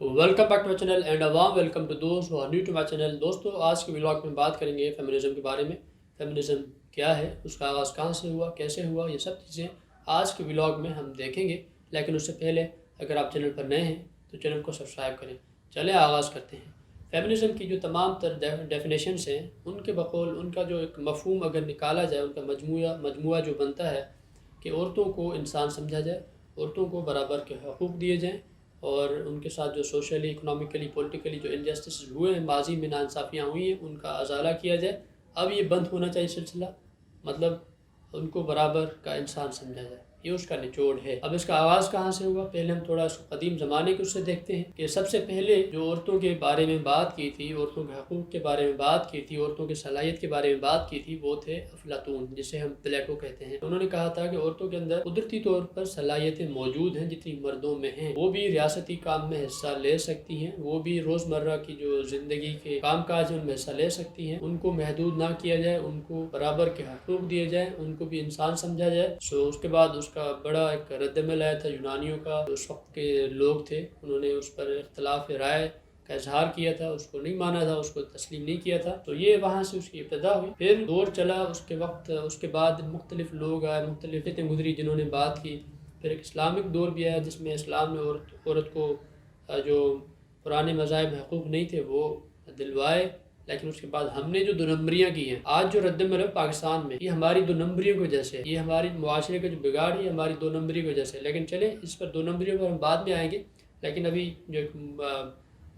Welcome back to my channel and a warm welcome to दोस्त who are new to my channel. दोस्तों, आज के vlog में बात करेंगे फेमिनिज़म के बारे में। फेमिनिज़म क्या है, उसका आगाज़ कहाँ से हुआ, कैसे हुआ, ये सब चीज़ें आज के व्लॉग में हम देखेंगे। लेकिन उससे पहले अगर आप चैनल पर नए हैं तो चैनल को सब्सक्राइब करें। चले आगाज़ करते हैं। फेमिनिज़म की जो तमाम तर डेफिनेशंस हैं, उनके बकौल उनका जो एक मफहूम अगर निकाला जाए, उनका मजमुआ जो बनता है कि औरतों को इंसान समझा जाए, औरतों को बराबर के हकूक़ दिए जाएँ और उनके साथ जो सोशली, इकोनॉमिकली, पॉलिटिकली जो इनजस्टिस हुए हैं, माजी में नाइंसाफ़ियाँ हुई हैं, उनका अज़ाला किया जाए। अब ये बंद होना चाहिए सिलसिला, मतलब उनको बराबर का इंसान समझा जाए, ये उसका निचोड़ है। अब इसका आगाज़ कहाँ से हुआ, पहले हम थोड़ा इसको कदीम ज़माने के उससे देखते हैं कि सबसे पहले जो औरतों के बारे में बात की थी, औरतों के हकूक़ के बारे में बात की थी, औरतों की सलाहियत के बारे में बात की थी, वो थे अफलातून, जिसे हम प्लेटो कहते हैं। उन्होंने कहा था कि औरतों के अंदर कुदरती तौर पर सलाहियतें मौजूद हैं जितनी मर्दों में हैं। वो भी रियासती काम में हिस्सा ले सकती हैं, वो भी रोज़मर्रा की जो ज़िंदगी के काम काज है उनमें हिस्सा ले सकती हैं। उनको महदूद ना किया जाए, उनको बराबर के हकूक़ दिए जाए, उनको भी इंसान समझा जाए। उसके बाद उसका बड़ा एक रद्दमल आया था यूनानियों का। उस वक्त के लोग थे, उन्होंने उस पर इख्तलाफ राय का इजहार किया था, उसको नहीं माना था, उसको तस्लीम नहीं किया था। तो ये वहाँ से उसकी इब्तदा हुई। फिर दौर चला उसके वक्त, उसके बाद मुख्तलिफ लोग आए, मुख्तलिफ फितरतें गुजरी जिन्होंने बात की। फिर एक इस्लामिक दौर भी आया जिसमें इस्लाम ने औरत को जो पुराने मज़ाहिब में हकूक़ नहीं थे वो दिलवाए। लेकिन उसके बाद हमने जो दो नंबरियाँ की हैं, आज जो रद्दमल है पाकिस्तान में, ये हमारी दो नंबरियों की वजह से, ये हमारी मुआशरे का जो बिगाड़ है हमारी दो नंबरी की वजह से। लेकिन चले इस पर दो नंबरियों पर हम बाद में आएंगे। लेकिन अभी जो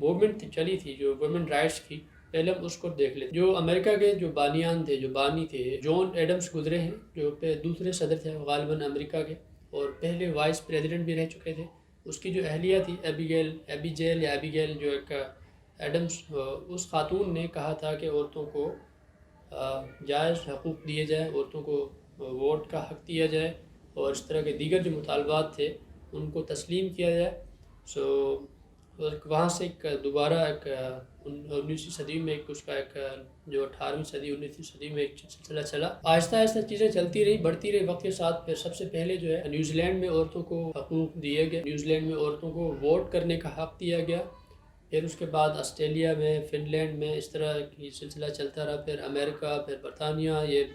मूवमेंट चली थी, जो वुमेन राइट्स की, पहले हम उसको देख लेते। जो अमेरिका के जो बानियान थे, जो बानी थे, जॉन एडम्स गुजरे हैं, जो दूसरे सदर थे गालिबन अमेरिका के, और पहले वाइस प्रेसिडेंट भी रह चुके थे। उसकी जो अहलिया थी एबीगेल जो एक एडम्स, उस खातून ने कहा था कि औरतों को जायज़ हकूक़ दिए जाए, औरतों को वोट का हक़ दिया जाए और इस तरह के दीगर जो मुतालबात थे उनको तस्लीम किया जाए। सो वहाँ से एक दोबारा एक 19वीं सदी में एक उसका एक जो 18वीं सदी 19वीं सदी में एक सिलसिला चला। आहिस्ता आहिस्ता चीज़ें चलती रही, बढ़ती रही वक्त के साथ। फिर सबसे पहले जो है न्यूजीलैंड में औरतों को हकूक़ दिए गए, न्यूजीलैंड में औरतों को वोट करने का हक़ दिया गया। फिर उसके बाद ऑस्ट्रेलिया में, फ़िनलैंड में इस तरह की सिलसिला चलता रहा। फिर अमेरिका, फिर बरतानिया, ये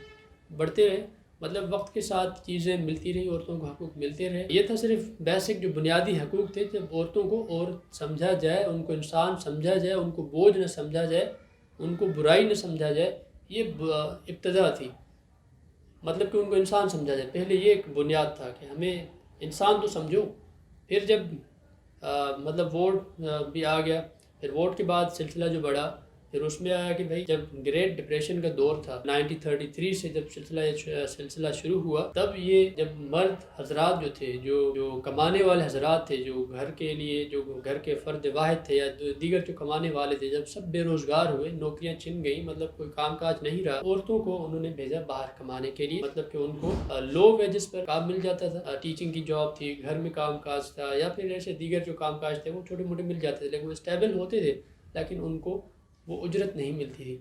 बढ़ते रहे। मतलब वक्त के साथ चीज़ें मिलती रही, औरतों को हकूक़ मिलते रहे। ये था सिर्फ बेसिक जो बुनियादी हकूक़ थे। जब औरतों को औरत समझा जाए, उनको इंसान समझा जाए, उनको बोझ न समझा जाए, उनको बुराई न समझा जाए, ये इब्तदा थी। मतलब कि उनको इंसान समझा जाए, पहले ये एक बुनियाद था कि हमें इंसान तो समझो। फिर जब मतलब वोट भी आ गया, फिर वोट के बाद सिलसिला जो बढ़ा, फिर उसमें आया कि भाई जब ग्रेट डिप्रेशन का दौर था 1933 से, जब सिलसिला शुरू हुआ, तब ये जब मर्द हजरात जो थे, जो कमाने वाले हजरात थे, जो घर के लिए, जो घर के फ़र्द वाहिद थे या दीगर जो कमाने वाले थे, जब सब बेरोज़गार हुए, नौकरियां छिन गई, मतलब कोई काम काज नहीं रहा, औरतों को उन्होंने भेजा बाहर कमाने के लिए। मतलब कि उनको लो वेजेस पर काम मिल जाता था, टीचिंग की जॉब थी, घर में काम काज था, या फिर ऐसे दीगर जो काम काज थे वो छोटे मोटे मिल जाते थे, लेकिन वो स्टेबल होते थे, लेकिन उनको वो उजरत नहीं मिलती थी।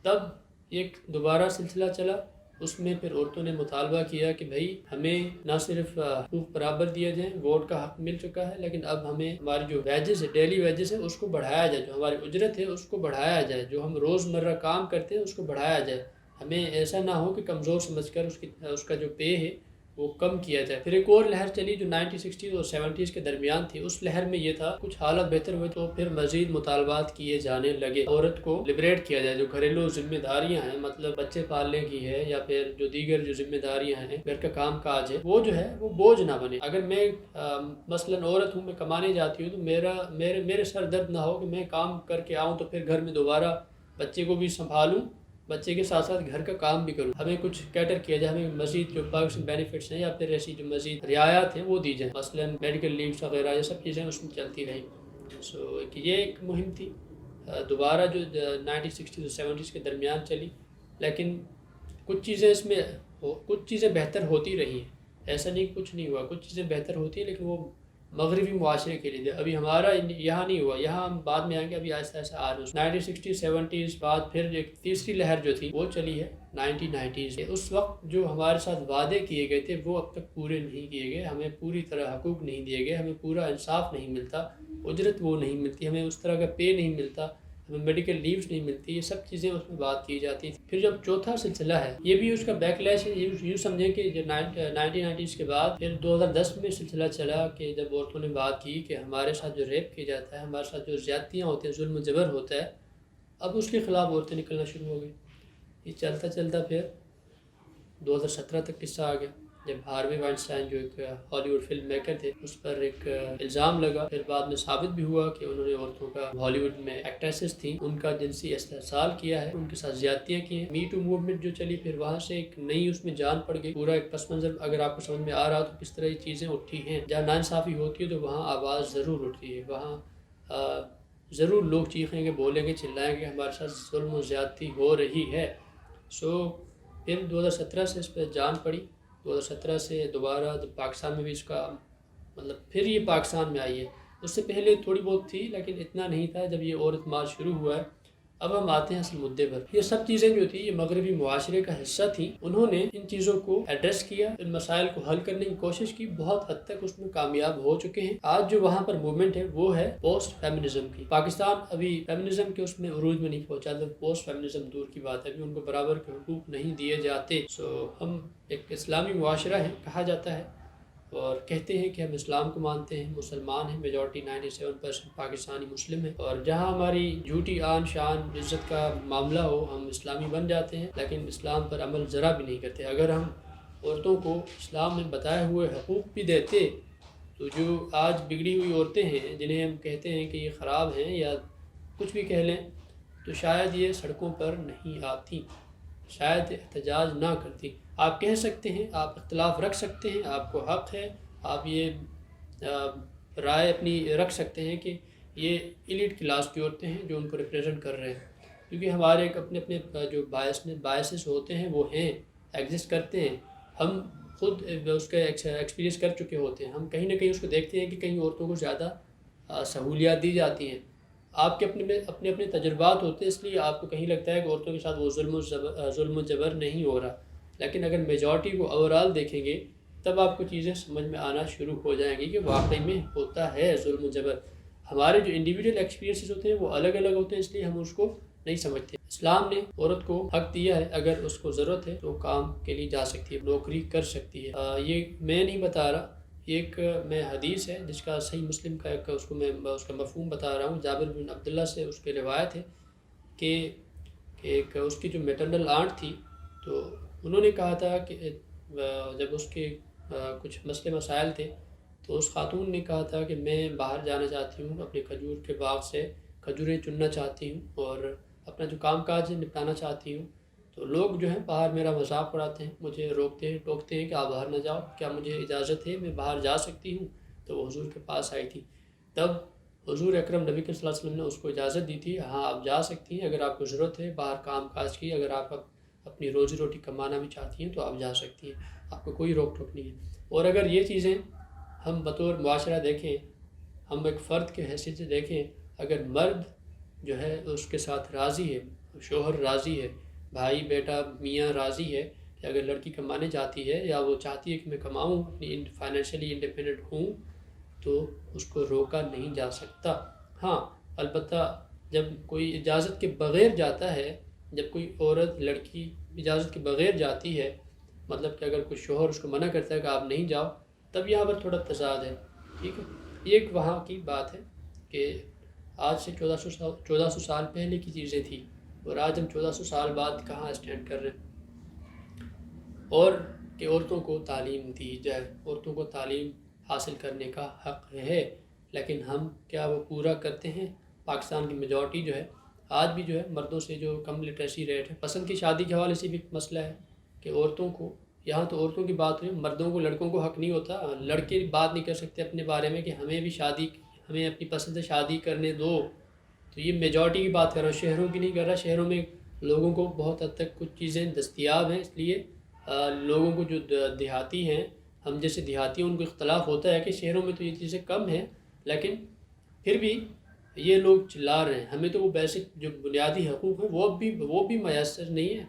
तब एक दोबारा सिलसिला चला, उसमें फिर औरतों ने मुतालबा किया कि भाई हमें ना सिर्फ हकूक़ बराबर दिए जाएँ, वोट का हक़ मिल चुका है, लेकिन अब हमें हमारी जो वेजेस है, डेली वेजेस है, उसको बढ़ाया जाए, जो हमारी उजरत है उसको बढ़ाया जाए, जो हम रोज़मर्रा काम करते हैं उसको बढ़ाया जाए। हमें ऐसा ना हो कि कमज़ोर समझकर उसका जो पे है वो कम किया जाए। फिर एक और लहर चली जो 1960 और 70 के दरमियान थी। उस लहर में ये था, कुछ हालात बेहतर हुए तो फिर मज़ीद मुतालबात किए जाने लगे, औरत को लिबरेट किया जाए। जो घरेलू जिम्मेदारियाँ हैं, मतलब बच्चे पालने की है या फिर जो दीगर जो जिम्मेदारियाँ हैं, घर का काम काज है, वो जो है वो बोझ ना बने। अगर मैं मसलन औरत हूँ, मैं कमाने जाती हूँ, तो मेरे सर दर्द ना हो कि मैं काम करके आऊँ तो फिर घर में दोबारा बच्चे को भी संभालूँ, बच्चे के साथ साथ घर का काम भी करूँ। हमें कुछ कैटर किया जाए, हमें मज़ीद जो पर्क्स बेनिफिट्स हैं या फिर ऐसी जो मज़ीद रियायत हैं वो दी जाए, मसलन मेडिकल लीव्स वगैरह, ये सब चीज़ें उसमें चलती रही। सो ये एक मुहिम थी दोबारा जो 1960 और 70 के दरमियान चली। लेकिन कुछ चीज़ें कुछ चीज़ें बेहतर होती रही हैं, ऐसा नहीं कुछ नहीं हुआ, कुछ चीज़ें बेहतर होती हैं, लेकिन वो मगरबी मुआशरे के लिए। अभी हमारा यहाँ नहीं हुआ, यहाँ हम बाद में आएंगे, अभी आहिस्ता आहिस्ता आ रहे हैं। 1960-70s बाद फिर एक तीसरी लहर जो थी वो चली है 1990s से। उस वक्त जो हमारे साथ वादे किए गए थे वो अब तक पूरे नहीं किए गए, हमें पूरी तरह हकूक़ नहीं दिए गए, हमें पूरा इंसाफ नहीं मिलता, उजरत वो नहीं मिलती, हमें उस तरह का पे नहीं मिलता, हमें मेडिकल लीव्स नहीं मिलती, ये सब चीज़ें उसमें बात की जाती थी। फिर जब चौथा सिलसिला है, ये भी उसका बैकलैश है। यूँ समझें कि जो 1990s के बाद फिर 2010 में सिलसिला चला कि जब औरतों ने बात की कि हमारे साथ जो रेप किया जाता है, हमारे साथ जो ज़्यादतियाँ होती हैं, जुल्म जबर होता है, अब उसके ख़िलाफ़ औरतें निकलना शुरू हो गई। ये चलता चलता फिर 2017 तक किस्सा आ गया, जब हार्वे वाइनस्टाइन जो एक हॉलीवुड फिल्म मेकर थे उस पर एक इल्ज़ाम लगा। फिर बाद में साबित भी हुआ कि उन्होंने औरतों का, हॉलीवुड में एक्ट्रेसेस थी, उनका जिनसी इस्तेहसाल किया है, उनके साथ ज़्यादतियाँ की हैं। मी टू मूवमेंट जो चली, फिर वहाँ से एक नई उसमें जान पड़ गई। पूरा एक पस मंज़र अगर आपको समझ में आ रहा हो तो किस तरह ये चीज़ें उठी हैं। जहाँ नाइंसाफ़ी होती है तो वहाँ आवाज़ ज़रूर उठती है, वहाँ ज़रूर लोग चीखेंगे, बोलेंगे, चिल्लाएँगे हमारे साथ जुल्म और ज़्यादती हो रही है। फिर 2017 से इस पर जान पड़ी। 2017 से दोबारा जब पाकिस्तान में भी इसका मतलब फिर ये पाकिस्तान में आई है, उससे पहले थोड़ी बहुत थी लेकिन इतना नहीं था जब ये औरत मार्च शुरू हुआ है। अब हम आते हैं असल मुद्दे पर। ये सब चीज़ें जो थी ये मगरबी मुआशरे का हिस्सा थी। उन्होंने इन चीज़ों को एड्रेस किया, इन मसाइल को हल करने की कोशिश की, बहुत हद तक उसमें कामयाब हो चुके हैं। आज जो वहाँ पर मूवमेंट है वो है पोस्ट फेमिनिज्म की। पाकिस्तान अभी फेमिनिज्म के उसमें उरूज में नहीं पहुँचा, तो पोस्ट फेमिनिज्म दूर की बात है, अभी उनको बराबर के हुकूक नहीं दिए जाते। हम एक इस्लामी मुआशरा है कहा जाता है और कहते हैं कि हम इस्लाम को मानते हैं, मुसलमान हैं, मेजॉरिटी 97% पाकिस्तानी मुस्लिम है, और जहां हमारी झूठी आन शान इज़्ज़त का मामला हो हम इस्लामी बन जाते हैं, लेकिन इस्लाम पर अमल ज़रा भी नहीं करते। अगर हम औरतों को इस्लाम में बताए हुए हकूक़ भी देते तो जो आज बिगड़ी हुई औरतें हैं, जिन्हें हम कहते हैं कि ये ख़राब हैं या कुछ भी कह लें, तो शायद ये सड़कों पर नहीं आती, शायद एहतजाज ना करती। आप कह सकते हैं, आप इख्तलाफ रख सकते हैं, आपको हक़ है, आप ये राय अपनी रख सकते हैं कि ये एलीट क्लास की औरतें हैं जो उनको रिप्रेजेंट कर रहे हैं, क्योंकि हमारे एक अपने अपने जो बायसेस होते हैं वो हैं, एग्जिस्ट करते हैं, हम खुद उसका एक्सपीरियंस कर चुके होते हैं। हम कहीं ना कहीं उसको देखते हैं कि कहीं औरतों को ज़्यादा सहूलियात दी जाती हैं। आपके अपने अपने तजुर्बात होते हैं, इसलिए आपको कहीं लगता है कि औरतों के साथ वो जुल्म जबर नहीं हो रहा, लेकिन अगर मेजॉरिटी को ओवरऑल देखेंगे तब आपको चीज़ें समझ में आना शुरू हो जाएंगी कि वाकई में होता है जुल्म जबर। हमारे जो इंडिविजुअल एक्सपीरियंसेस होते हैं वो अलग अलग होते हैं, इसलिए हम उसको नहीं समझते। इस्लाम ने औरत को हक दिया है, अगर उसको ज़रूरत है तो काम के लिए जा सकती है, नौकरी कर सकती है। ये मैं नहीं बता रहा, एक मैं हदीस है जिसका सही मुस्लिम का एक उसको मैं उसका मफ़हूम बता रहा हूँ। जाबिर बिन अब्दुल्ला से उसकी रिवायत है कि एक उसकी जो मैटरनल आंट थी, तो उन्होंने कहा था कि जब उसके कुछ मसले मसाइल थे तो उस खातून ने कहा था कि मैं बाहर जाना चाहती हूँ, अपने खजूर के बाग से खजूरें चुनना चाहती हूँ और अपना जो काम काज है निपटाना चाहती हूँ। तो लोग जो हैं बाहर मेरा मजाक उड़ाते हैं, मुझे रोकते हैं, टोकते हैं कि आप बाहर ना जाओ, क्या मुझे इजाज़त है, मैं बाहर जा सकती हूँ? तो वो हुजूर के पास आई थी, तब हुजूर अकरम नबी सल्लल्लाहु अलैहि वसल्लम ने उसको इजाज़त दी थी, हाँ आप जा सकती हैं, अगर आपको ज़रूरत है बाहर काम काज की, अगर आप अपनी रोज़ी रोटी कमाना भी चाहती हैं तो आप जा सकती हैं, आपको कोई रोक टोक नहीं है। और अगर ये चीज़ें हम बतौर मुआशरा देखें, हम एक फ़र्द के हैसियत से देखें, अगर मर्द जो है उसके साथ राज़ी है, शोहर राज़ी है, भाई बेटा मियाँ राज़ी है कि अगर लड़की कमाने जाती है या वो चाहती है कि मैं कमाऊँ, अपनी फाइनेंशियली इंडिपेंडेंट हूँ, तो उसको रोका नहीं जा सकता। हाँ अलबत्ता जब कोई इजाज़त के बग़ैर जाता है, जब कोई औरत लड़की इजाज़त के बग़ैर जाती है, मतलब कि अगर कोई शोहर उसको मना करता है कि आप नहीं जाओ, तब यहाँ पर थोड़ा तज़ाद है। ठीक है, ये एक वहाँ की बात है कि आज से 1400 साल पहले की चीज़ें थी और आज हम 1400 साल बाद कहाँ स्टैंड कर रहे हैं। और कि औरतों को तालीम दी जाए, औरतों को तालीम हासिल करने का हक़ है, लेकिन हम क्या वो पूरा करते हैं? पाकिस्तान की मेजॉरिटी जो है आज भी जो है मर्दों से जो कम लिटरेसी रेट है, पसंद की शादी के हवाले से भी मसला है कि औरतों को, यहाँ तो औरतों की बात हुई, मर्दों को, लड़कों को हक़ नहीं होता। लड़के बात नहीं कर सकते अपने बारे में कि हमें भी शादी, हमें अपनी पसंद से शादी करने दो। तो ये मेजॉरिटी की बात कर रहा हूँ, शहरों की नहीं कर रहा। शहरों में लोगों को बहुत हद तक कुछ चीज़ें दस्तयाब हैं, इसलिए लोगों को जो देहाती हैं ہم جیسے دیہاتی ان کو اختلاف ہوتا ہے کہ شہروں میں تو یہ چیزیں کم ہیں، لیکن پھر بھی یہ لوگ چلا رہے ہیں، ہمیں تو وہ بیسک جو بنیادی حقوق ہیں وہ بھی میسر نہیں ہے۔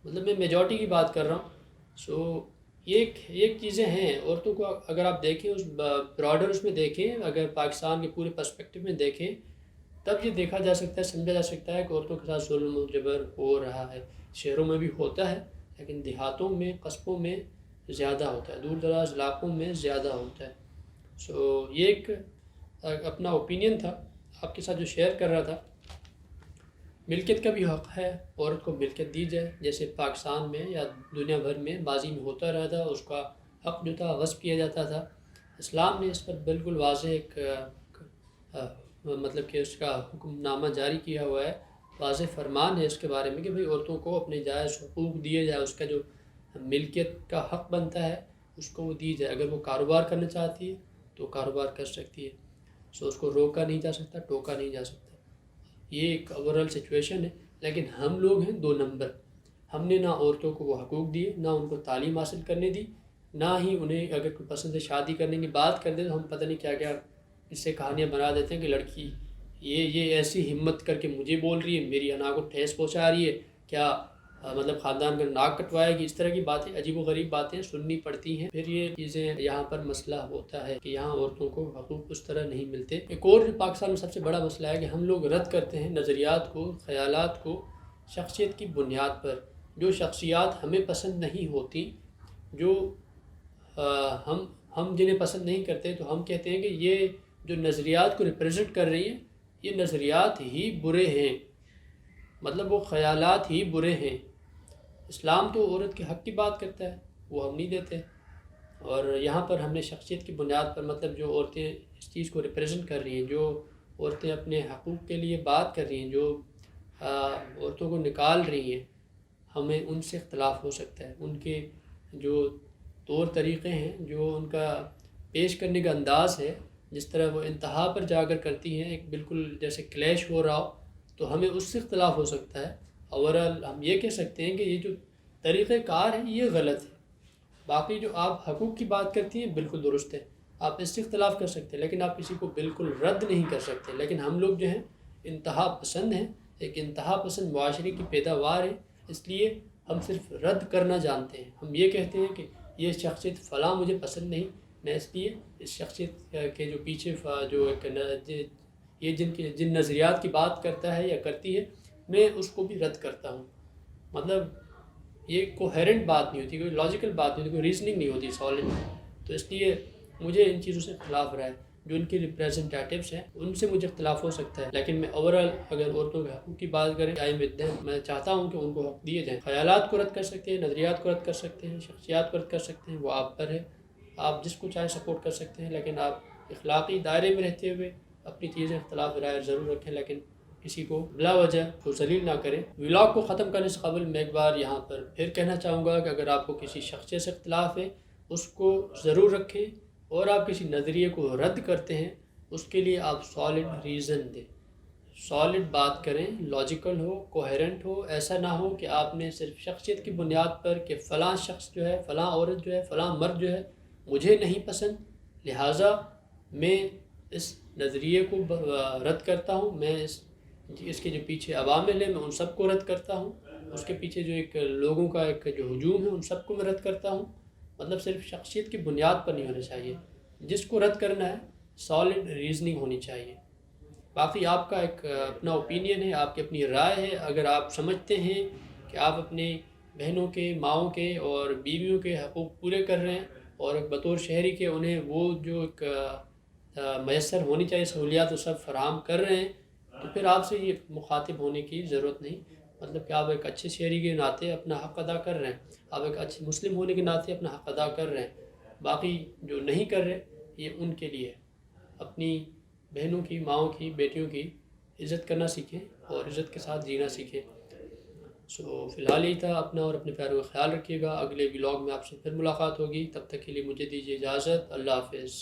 مطلب میں میجورٹی کی بات کر رہا ہوں۔ ایک چیزیں ہیں عورتوں کو، اگر آپ دیکھیں اس براڈر اس میں دیکھیں، اگر پاکستان کے پورے پرسپیکٹیو میں دیکھیں، تب یہ دیکھا جا سکتا ہے، سمجھا جا سکتا ہے کہ عورتوں کے ساتھ ظلم و جبر ہو رہا ہے۔ شہروں میں بھی ہوتا ہے، لیکن دیہاتوں میں، قصبوں میں زیادہ ہوتا ہے، دور دراز علاقوں میں زیادہ ہوتا ہے۔ یہ ایک اپنا اوپینین تھا آپ کے ساتھ جو شیئر کر رہا تھا۔ ملکیت کا بھی حق ہے، عورت کو ملکیت دی جائے، جیسے پاکستان میں یا دنیا بھر میں ماضی میں ہوتا رہا تھا، اس کا حق جو تھا غصب کیا جاتا تھا۔ اسلام نے اس پر بالکل واضح ایک مطلب کہ اس کا حکم نامہ جاری کیا ہوا ہے، واضح فرمان ہے اس کے بارے میں کہ بھئی عورتوں کو اپنے جائز حقوق دیے جائے، اس کا جو ملکیت کا حق بنتا ہے اس کو وہ دی جائے۔ اگر وہ کاروبار کرنا چاہتی ہے تو کاروبار کر سکتی ہے، اس کو روکا نہیں جا سکتا، ٹوکا نہیں جا سکتا۔ یہ ایک اوورال سچویشن ہے، لیکن ہم لوگ ہیں 2 نمبر۔ ہم نے نہ عورتوں کو وہ حقوق دیے، نہ ان کو تعلیم حاصل کرنے دی، نہ ہی انہیں اگر کوئی پسند ہے شادی کرنے کی بات کر دے تو ہم پتہ نہیں کیا کیا اس سے کہانیاں بنا دیتے ہیں کہ لڑکی یہ ایسی ہمت کر کے مجھے بول رہی ہے، میری انا کو ٹھیس پہنچا رہی ہے، کیا مطلب خاندان کا ناک کٹوائے گی۔ اس طرح کی باتیں، عجیب و غریب باتیں سننی پڑتی ہیں۔ پھر یہ چیزیں یہاں پر مسئلہ ہوتا ہے کہ یہاں عورتوں کو حقوق اس طرح نہیں ملتے۔ ایک اور جو پاکستان میں سب سے بڑا مسئلہ ہے کہ ہم لوگ رد کرتے ہیں نظریات کو، خیالات کو شخصیت کی بنیاد پر۔ جو شخصیات ہمیں پسند نہیں ہوتی، جو ہم جنہیں پسند نہیں کرتے، تو ہم کہتے ہیں کہ یہ جو نظریات کو ریپریزنٹ کر رہی ہیں یہ نظریات ہی برے ہیں، مطلب وہ خیالات ہی برے ہیں۔ اسلام تو عورت کے حق کی بات کرتا ہے، وہ ہم نہیں دیتے، اور یہاں پر ہم نے شخصیت کی بنیاد پر، مطلب جو عورتیں اس چیز کو ریپریزنٹ کر رہی ہیں، جو عورتیں اپنے حقوق کے لیے بات کر رہی ہیں، جو عورتوں کو نکال رہی ہیں، ہمیں ان سے اختلاف ہو سکتا ہے۔ ان کے جو طور طریقے ہیں، جو ان کا پیش کرنے کا انداز ہے، جس طرح وہ انتہا پر جا کر کرتی ہیں، ایک بالکل جیسے کلیش ہو رہا ہو، تو ہمیں اس سے اختلاف ہو سکتا ہے۔ اوورال ہم یہ کہہ سکتے ہیں کہ یہ جو طریقہ کار ہے یہ غلط ہے۔ باقی جو آپ حقوق کی بات کرتی ہیں بالکل درست ہے، آپ اس سے اختلاف کر سکتے ہیں، لیکن آپ کسی کو بالکل رد نہیں کر سکتے۔ لیکن ہم لوگ جو ہیں انتہا پسند ہیں، ایک انتہا پسند معاشرے کی پیداوار ہے، اس لیے ہم صرف رد کرنا جانتے ہیں۔ ہم یہ کہتے ہیں کہ یہ شخصیت فلاں مجھے پسند نہیں، میں اس لیے اس شخصیت کے جو پیچھے جو ایک یہ جن نظریات کی بات کرتا ہے یا کرتی ہے، میں اس کو بھی رد کرتا ہوں۔ مطلب یہ کوہیرنٹ بات نہیں ہوتی، کوئی لاجیکل بات نہیں ہوتی، کوئی ریزننگ نہیں ہوتی سالڈ۔ تو اس لیے مجھے ان چیزوں سے اختلاف رہا ہے۔ جو ان کے ریپریزنٹیٹیوس ہیں ان سے مجھے اختلاف ہو سکتا ہے، لیکن میں اوورال اگر عورتوں کے حقوق کی بات کریں، میں چاہتا ہوں کہ ان کو حق دیے جائیں۔ خیالات کو رد کر سکتے ہیں، نظریات کو رد کر سکتے ہیں، شخصیات کو رد کر سکتے ہیں، وہ آپ پر ہے، آپ جس کو چاہے سپورٹ کر سکتے ہیں، لیکن آپ اخلاقی دائرے میں رہتے ہوئے اپنی چیزیں اختلاف رائے ضرور رکھیں، لیکن کسی کو بلا وجہ کو ذلیل نہ کریں۔ ولاگ کو ختم کرنے سے قبل میں ایک بار یہاں پر پھر کہنا چاہوں گا کہ اگر آپ کو کسی شخصیت سے اختلاف ہے اس کو ضرور رکھیں، اور آپ کسی نظریے کو رد کرتے ہیں اس کے لیے آپ سالڈ ریزن دیں، سالڈ بات کریں، لاجیکل ہو، کوہیرنٹ ہو۔ ایسا نہ ہو کہ آپ نے صرف شخصیت کی بنیاد پر کہ فلاں شخص جو ہے، فلاں عورت جو ہے، فلاں مرد جو ہے مجھے نہیں پسند، لہٰذا میں اس نظریے کو رد کرتا ہوں، میں اس کے جو پیچھے عوامل ہیں میں ان سب کو رد کرتا ہوں، اس کے پیچھے جو ایک لوگوں کا ایک جو ہجوم ہے ان سب کو میں رد کرتا ہوں۔ مطلب صرف شخصیت کی بنیاد پر نہیں ہونا چاہیے، جس کو رد کرنا ہے سالڈ ریزننگ ہونی چاہیے۔ باقی آپ کا ایک اپنا اوپینین ہے، آپ کی اپنی رائے ہے۔ اگر آپ سمجھتے ہیں کہ آپ اپنے بہنوں کے، ماؤں کے اور بیویوں کے حقوق پورے کر رہے ہیں اور بطور شہری کے انہیں وہ جو ایک میسر ہونی چاہیے سہولیات وہ سب فراہم کر رہے ہیں، تو پھر آپ سے یہ مخاطب ہونے کی ضرورت نہیں۔ مطلب کہ آپ ایک اچھے شہری کے ناطے اپنا حق ادا کر رہے ہیں، آپ ایک اچھے مسلم ہونے کے ناطے اپنا حق ادا کر رہے ہیں۔ باقی جو نہیں کر رہے یہ ان کے لیے ہے۔ اپنی بہنوں کی، ماؤں کی، بیٹیوں کی عزت کرنا سیکھیں اور عزت کے ساتھ جینا سیکھیں۔ فی الحال یہی تھا، اپنا اور اپنے پیاروں کا خیال رکھیے گا۔ اگلے ولاگ میں آپ سے پھر ملاقات ہوگی، تب تک کے لیے مجھے دیجیے اجازت۔ اللہ حافظ۔